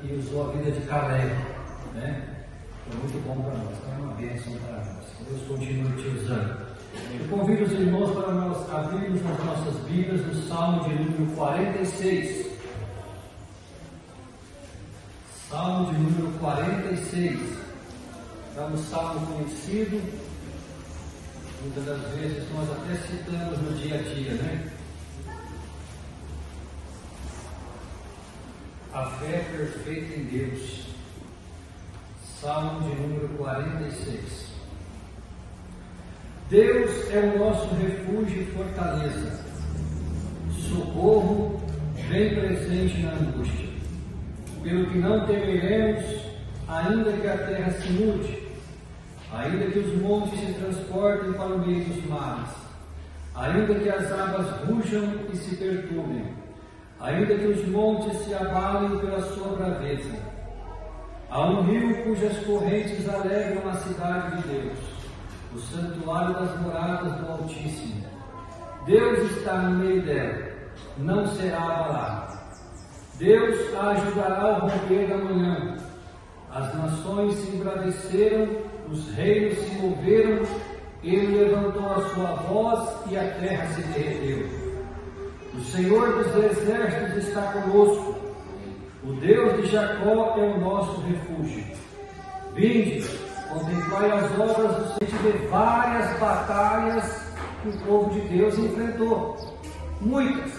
e usou a vida de Caleb, né? Foi muito bom para nós, é uma bênção para nós. Deus continue te usando. Eu convido os irmãos para nós abrirmos as nossas Bíblias no Salmo de número 46. Salmo de número 46. É um salmo conhecido, muitas das vezes nós até citamos no dia a dia, né? A fé perfeita em Deus. Salmo de número 46. Deus é o nosso refúgio e fortaleza, socorro bem presente na angústia. Pelo que não temeremos, ainda que a terra se mude, ainda que os montes se transportem para o meio dos mares, ainda que as águas rujam e se perturbem, ainda que os montes se abalem pela sua braveza. Há um rio cujas correntes alegram a cidade de Deus, o santuário das moradas do Altíssimo. Deus está no meio dela, não será abalada. Deus a ajudará ao romper da manhã. As nações se embraveceram, os reinos se moveram, ele levantou a sua voz e a terra se derreteu. O Senhor dos exércitos está conosco, o Deus de Jacó é o nosso refúgio. Vinde, contemplai as obras do Senhor. A gente vê várias batalhas que o povo de Deus enfrentou, muitas.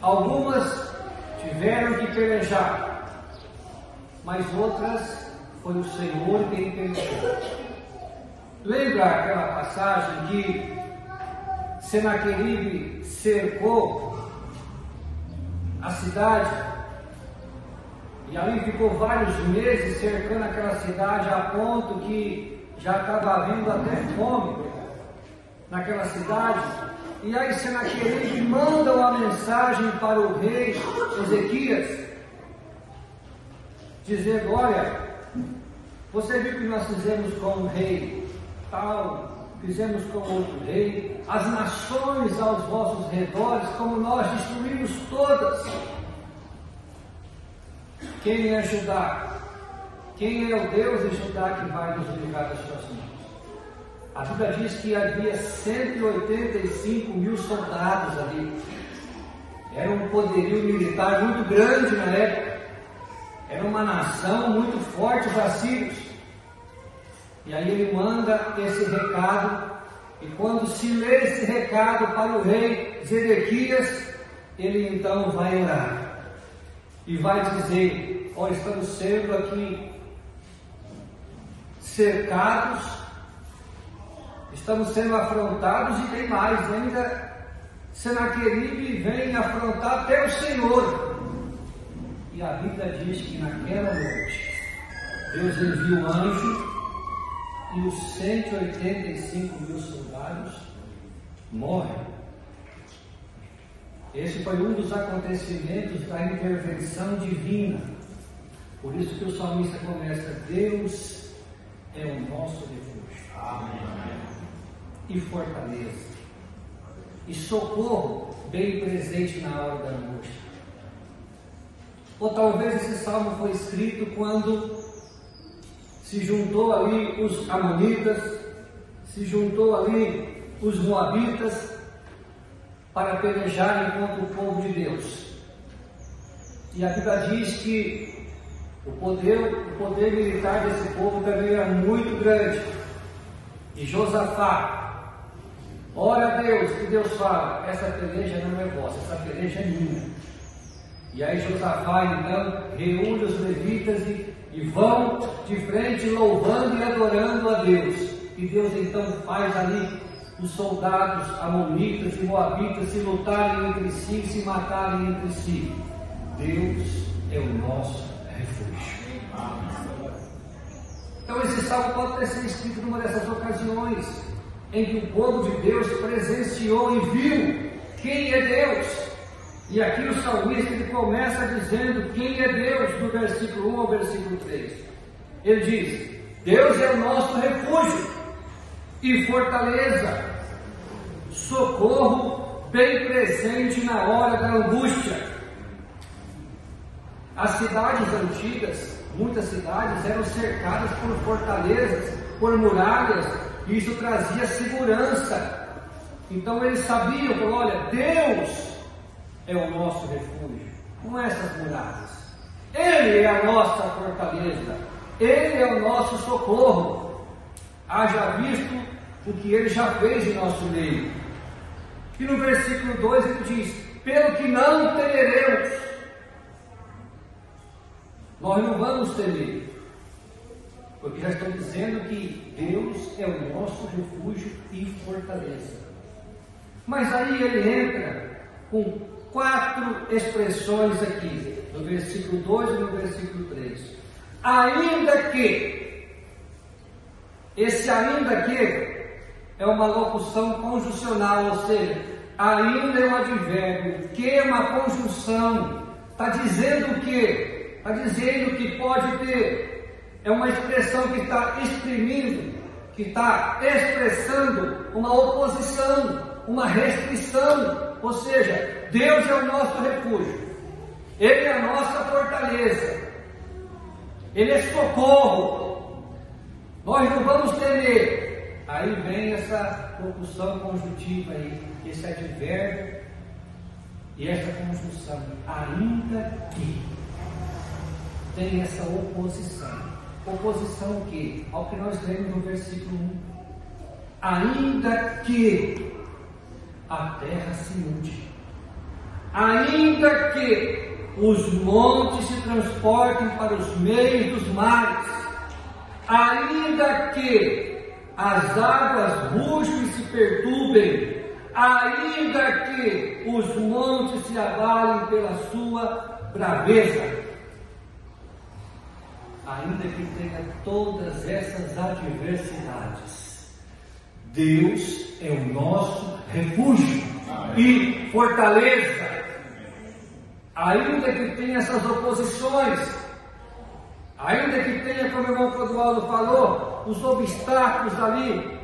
Algumas tiveram que pelejar, mas outras foi o Senhor quem pelejou. Lembra aquela passagem que Senaqueribe cercou a cidade e ali ficou vários meses cercando aquela cidade, a ponto que já estava havendo até fome naquela cidade? E aí Senaqueribe manda uma mensagem para o rei Ezequias, dizendo: olha, você viu que nós fizemos com um rei tal, fizemos com outro rei, as nações aos vossos redores, como nós destruímos todas. Quem é Judá? Quem é o Deus de Judá que vai nos livrar das suas mãos? A Bíblia diz que havia 185 mil soldados ali. Era um poderio militar muito grande na época. Era uma nação muito forte, os assírios. E aí ele manda esse recado, e quando se lê esse recado para o rei Zedequias, ele então vai orar e vai dizer: ó, estamos sendo aqui cercados, estamos sendo afrontados, e tem mais ainda, Senaqueribe vem afrontar até o Senhor. E a Bíblia diz que naquela noite Deus envia um anjo e os 185 mil soldados morrem. Esse foi um dos acontecimentos da intervenção divina. Por isso que o salmista começa: Deus é o nosso refúgio. Amém. E fortaleza, e socorro bem presente na hora da angústia. Ou talvez esse salmo foi escrito quando se juntou ali os amonitas, se juntou ali os moabitas para pelejarem contra o povo de Deus. E a Bíblia diz que o poder militar desse povo também era muito grande. E Josafá ora a Deus, e Deus fala: essa peleja não é vossa, essa peleja é minha. E aí Josafá então reúne os levitas e vão de frente louvando e adorando a Deus. E Deus então faz ali os soldados amonitas e moabitas se lutarem entre si, se matarem entre si. Deus é o nosso refúgio. Então esse salmo pode ter sido escrito numa dessas ocasiões em que o povo de Deus presenciou e viu quem é Deus. E aqui o salmista ele começa dizendo quem é Deus, do versículo 1 ao versículo 3. Ele diz: Deus é o nosso refúgio e fortaleza, socorro bem presente na hora da angústia. As cidades antigas, muitas cidades, eram cercadas por fortalezas, por muralhas, e isso trazia segurança. Então eles sabiam, falaram, olha, Deus é o nosso refúgio, não essas muralhas. Ele é a nossa fortaleza, Ele é o nosso socorro. Haja visto o que Ele já fez em nosso meio. E no versículo 2 ele diz: pelo que não temeremos. Nós não vamos temer, porque já estou dizendo que Deus é o nosso refúgio e fortaleza. Mas aí ele entra com 4 expressões aqui, no versículo 2 e no versículo 3. Ainda que, esse ainda que é uma locução conjuncional, ou seja, ainda é um advérbio, que é uma conjunção, está dizendo o quê? Está dizendo que pode ter, é uma expressão que está exprimindo, que está expressando uma oposição, uma restrição, ou seja, Deus é o nosso refúgio, Ele é a nossa fortaleza, Ele é socorro, nós não vamos temer. Aí vem essa locução conjuntiva aí, esse advérbio e essa conjunção, ainda que. Tem essa oposição. Oposição o quê? Ao que nós lemos no versículo 1. Ainda que a terra se mude, ainda que os montes se transportem para os meios dos mares, ainda que as águas rujam e se perturbem, ainda que os montes se abalem pela sua braveza, ainda que tenha todas essas adversidades, Deus é o nosso refúgio e fortaleza. Ainda que tenha essas oposições, ainda que tenha, como o irmão Clodoaldo falou, os obstáculos ali,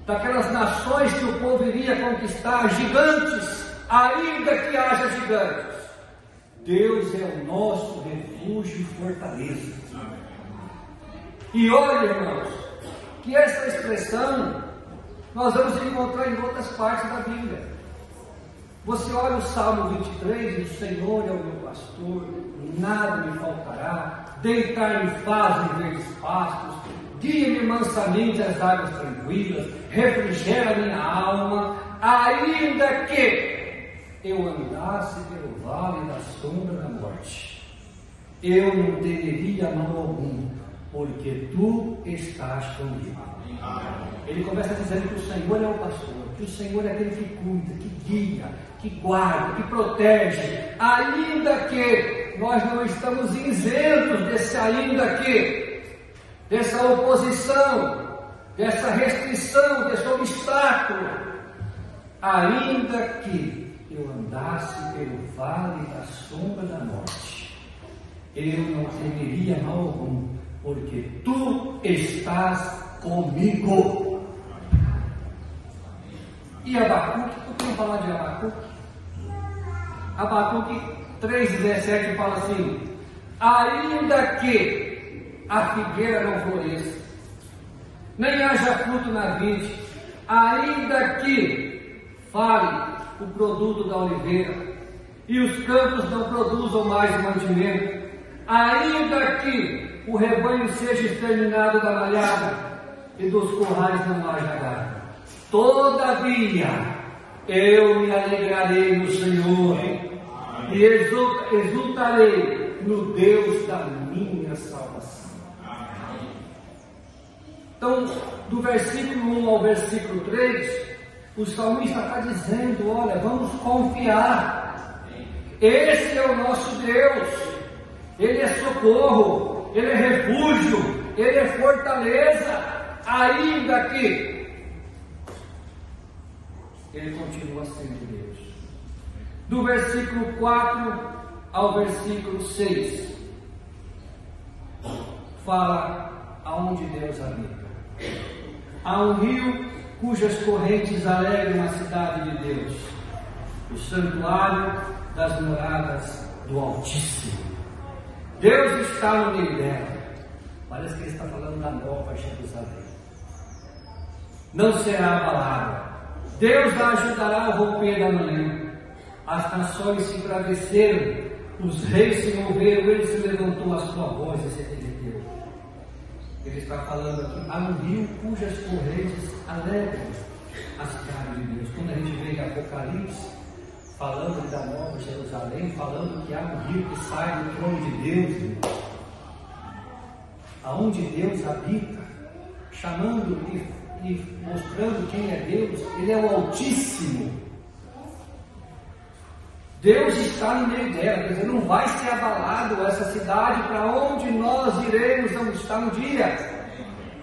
daquelas nações que o povo iria conquistar, gigantes, ainda que haja gigantes, Deus é o nosso refúgio e fortaleza. E olha, irmãos, que essa expressão nós vamos encontrar em outras partes da Bíblia. Você olha o Salmo 23, o Senhor é o meu pastor, nada me faltará, deitar-me faz em verdes pastos, guia-me mansamente às águas tranquilas, refrigera minha alma, ainda que eu andasse pelo vale da sombra da morte, eu não temeria mal algum, porque tu estás comigo. Ele começa dizendo que o Senhor é o pastor, que o Senhor é aquele que cuida, que guia, que guarda, que protege, ainda que nós não estamos isentos desse ainda que, dessa oposição, dessa restrição, desse obstáculo, ainda que eu andasse pelo vale da sombra da morte, eu não temeria mal algum, porque tu estás comigo. E Abacuque, por que falar de Abacuque? Abacuque 3,17 fala assim: ainda que a figueira não floresça, nem haja fruto na vide, ainda que fale o produto da oliveira, e os campos não produzam mais mantimento, ainda que o rebanho seja exterminado da malhada, e dos currais não haja gado, todavia eu me alegrarei no Senhor, e exultarei no Deus da minha salvação. Então, do versículo 1 ao versículo 3, o salmista está dizendo: olha, vamos confiar, esse é o nosso Deus, Ele é socorro, Ele é refúgio, Ele é fortaleza, ainda que Ele continua sendo Deus. Do versículo 4 ao versículo 6, fala aonde Deus habita. Há um rio cujas correntes alegram a cidade de Deus, o santuário das moradas do Altíssimo. Deus está no meio dela. Parece que ele está falando da nova Jerusalém. Não será abalada. Deus a ajudará ao romper da manhã. As nações se embraveceram, os reis se moveram, ele se levantou a sua voz e se derreteu. Ele está falando aqui, há um rio cujas correntes alegram a cidade de Deus. Quando a gente vê em Apocalipse, falando da nova Jerusalém, falando que há um rio que sai do trono de Deus, irmãos, aonde Deus habita, chamando e mostrando quem é Deus. Ele é o Altíssimo. Deus está no meio dela, quer dizer, não vai ser abalado essa cidade para onde nós iremos, vamos estar um dia.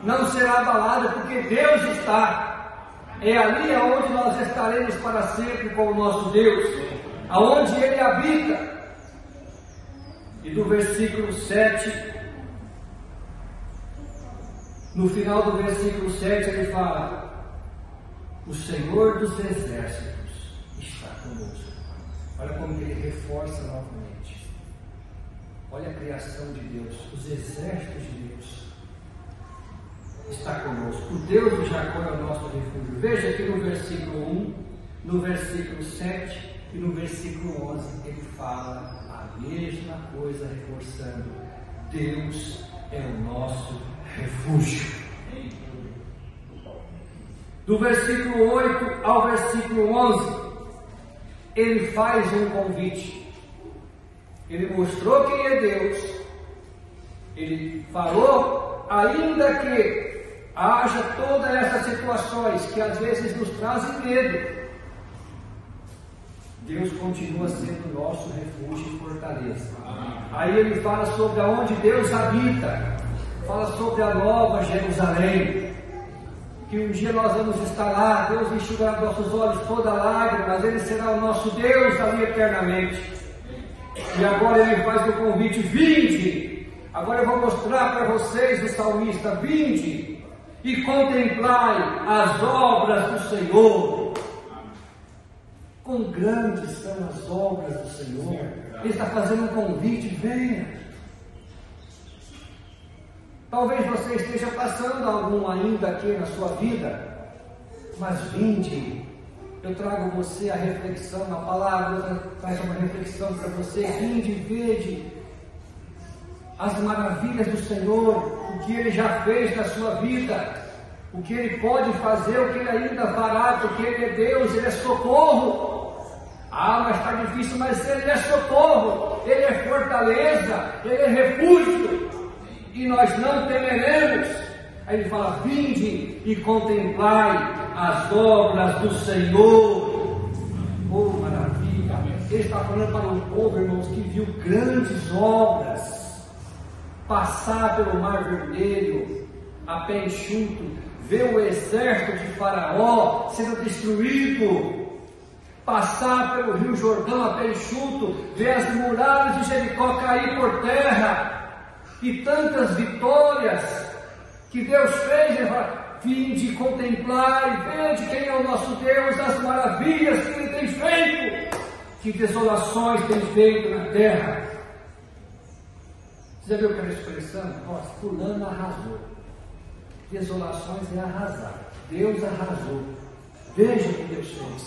Não será abalada porque Deus está. É ali aonde nós estaremos para sempre com o nosso Deus, aonde Ele habita. E do versículo 7, no final do versículo 7 ele fala: o Senhor dos exércitos está conosco. Olha como que ele reforça novamente. Olha a criação de Deus, os exércitos de Deus está conosco. O Deus de Jacó é o nosso refúgio. Veja aqui no versículo 1, no versículo 7 e no versículo 11 ele fala a mesma coisa, reforçando: Deus é o nosso refúgio. Do versículo 8 ao versículo 11 ele faz um convite. Ele mostrou quem é Deus. Ele falou, ainda que haja todas essas situações que às vezes nos trazem medo, Deus continua sendo nosso refúgio e fortaleza. Aí ele fala sobre aonde Deus habita, fala sobre a nova Jerusalém, que um dia nós vamos estar lá. Deus enxugará dos nossos olhos toda lágrima, mas Ele será o nosso Deus ali eternamente. E agora Ele faz o convite: vinde. Agora eu vou mostrar para vocês o salmista: vinde e contemplai as obras do Senhor. Quão grandes são as obras do Senhor. Ele está fazendo um convite: venha. Talvez você esteja passando algum ainda aqui na sua vida, mas vinde. Eu trago você a reflexão, a palavra traz uma reflexão para você. Vinde, vede as maravilhas do Senhor, o que Ele já fez na sua vida, o que Ele pode fazer, o que Ele ainda fará, porque Ele é Deus, Ele é socorro. Ah, mas está difícil, mas Ele é socorro, Ele é fortaleza, Ele é refúgio, e nós não temeremos. Aí ele fala: vinde e contemplai as obras do Senhor. Oh, maravilha! Ele está falando para um povo, irmãos, que viu grandes obras, passar pelo Mar Vermelho a pé enxuto, ver o exército de Faraó sendo destruído, passar pelo Rio Jordão a pé enxuto, ver as muralhas de Jericó cair por terra, e tantas vitórias que Deus fez. Ele fala: vinde contemplar e vede quem é o nosso Deus, as maravilhas que Ele tem feito, que desolações tem feito na terra. Você já viu aquela expressão? Nossa, fulano arrasou. Desolações é arrasar. Deus arrasou. Veja o que Deus fez.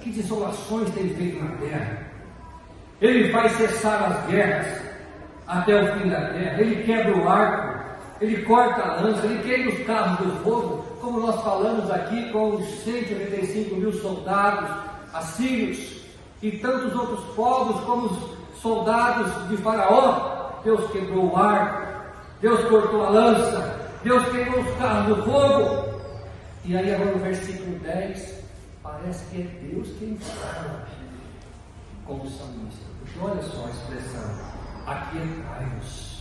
Que desolações tem feito na terra. Ele vai cessar as guerras até o fim da terra. Ele quebra o arco, Ele corta a lança, Ele queima os carros do fogo, como nós falamos aqui com os 185 mil soldados assírios e tantos outros povos, como os soldados de Faraó. Deus quebrou o arco, Deus cortou a lança, Deus queimou os carros do fogo. E aí agora no versículo 10, parece que é Deus quem fala com o salmista. Porque olha só a expressão: aquietai-vos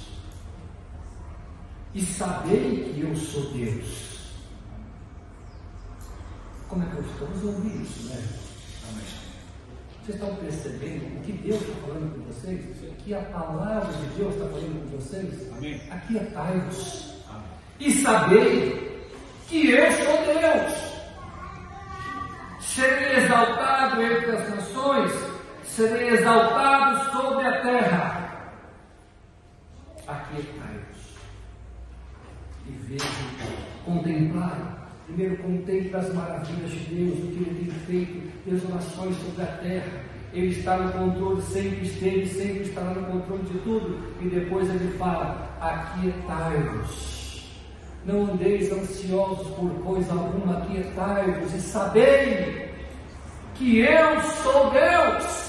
e sabei que eu sou Deus. Como é que eu estou? Vamos ouvir isso, né? Amém. Vocês estão percebendo o que Deus está falando com vocês? Que a palavra de Deus está falando com vocês? Amém. Aquietai-vos e sabei que eu sou Deus. Serei exaltado entre as nações, serei exaltado sobre a terra. Contemplar. Primeiro, contemple as maravilhas de Deus, o que Ele tem feito, desolações sobre a terra. Ele está no controle, sempre esteve, sempre estará no controle de tudo. E depois Ele fala: aquietai-vos. Não andeis ansiosos por coisa alguma, aquietai-vos e sabei que eu sou Deus.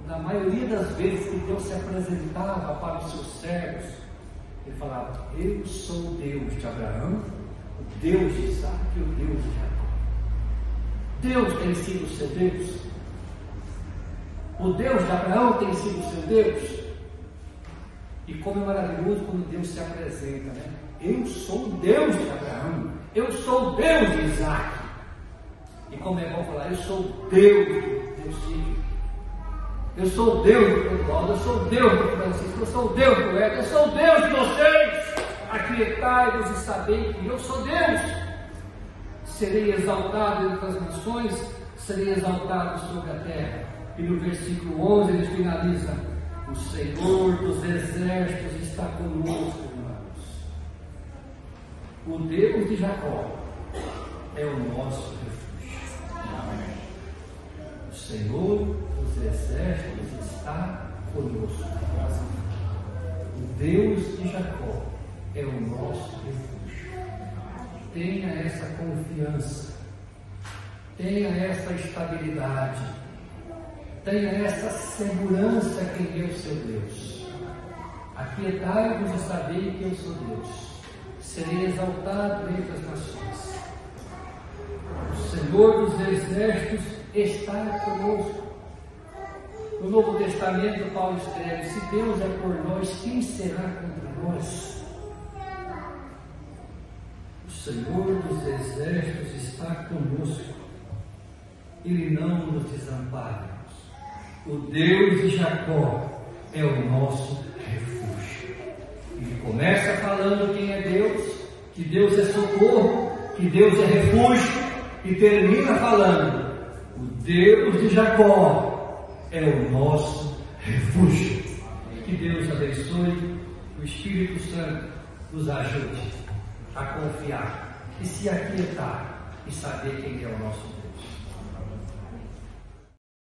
Na maioria das vezes que Deus se apresentava para os seus servos, Ele falava: eu sou o Deus de Abraão, o Deus de Isaac e o Deus de Jacó. Deus tem sido o seu Deus. O Deus de Abraão tem sido o seu Deus. E como é maravilhoso quando Deus se apresenta, né? Eu sou o Deus de Abraão, eu sou o Deus de Isaac. E como é bom falar: eu sou o Deus do Deus Chico, eu sou o Deus do Clodoaldo, eu sou o Deus do Francisco, eu sou o Deus do Edson, eu sou o Deus de vocês. Aquietai-vos e sabei que eu sou Deus. Serei exaltado entre as nações, serei exaltado sobre a terra. E no versículo 11 ele finaliza: o Senhor dos exércitos está conosco, irmãos. O Deus de Jacó é o nosso refúgio. O Senhor dos exércitos está conosco. O Deus de Jacó é o nosso refúgio. Tenha essa confiança, tenha essa estabilidade, tenha essa segurança que Ele é o seu Deus. Aquietai-vos e sabei que eu sou Deus. Serei exaltado entre as nações. O Senhor dos exércitos está conosco. No Novo Testamento, Paulo escreve: se Deus é por nós, quem será contra nós? O Senhor dos exércitos está conosco. Ele não nos desampara. O Deus de Jacó é o nosso refúgio. Ele começa falando quem é Deus, que Deus é socorro, que Deus é refúgio, e termina falando: o Deus de Jacó é o nosso refúgio. Que Deus abençoe, o Espírito Santo nos ajude a confiar e se aquietar e saber quem é o nosso Deus.